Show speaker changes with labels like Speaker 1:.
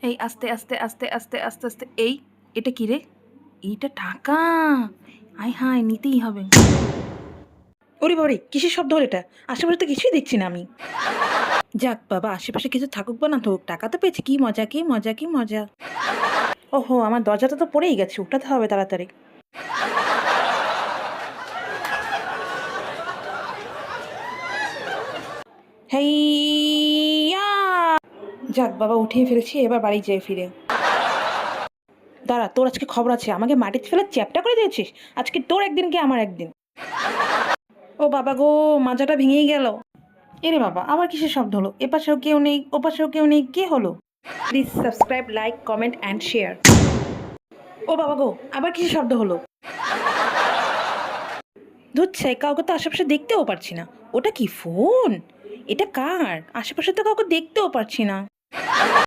Speaker 1: এই আস্তে আস্তে আস্তে আস্তে আস্তে আস্তে এটা কি রে? এইটা টাকা। আয় হায়, নিতেই হবে। ওরে বাবারে, কিসের শব্দ হলো এটা? আশেপাশে তো কিছুই দেখছি না আমি। যাক বাবা, আশেপাশে কিছু থাকুক বা না থাকুক, টাকা তো পেয়েছি। কি মজা, কি মজা, কি মজা। ওহো, আমার দরজাটা তো পড়েই গেছে, উঠাতে হবে তাড়াতাড়ি। হেইয়া! যাক বাবা, উঠিয়ে ফেলেছি, এবার বাড়ি যেয়ে ফিরে। দাঁড়া, তোর আজকে খবর আছে। আমাকে মাটিতে ফেলে চ্যাপ্টা করে দিয়েছিস। আজকে তোর একদিন কি আমার একদিন। ও বাবা গো, মাজাটা ভেঙেই গেল। এরে বাবা, আবার কিসের শব্দ হলো? এপাশেও কেউ নেই, ওপাশেও কেউ নেই, কে হলো? Please subscribe, like, comment and share. ও বাবা গো, আবার কিসের শব্দ হলো? ধুচ্ছে, কাউকে তো আশেপাশে দেখতেও পারছি না। ওটা কি ফোন? এটা কার? আশেপাশে তো কাউকে দেখতেও পারছি না।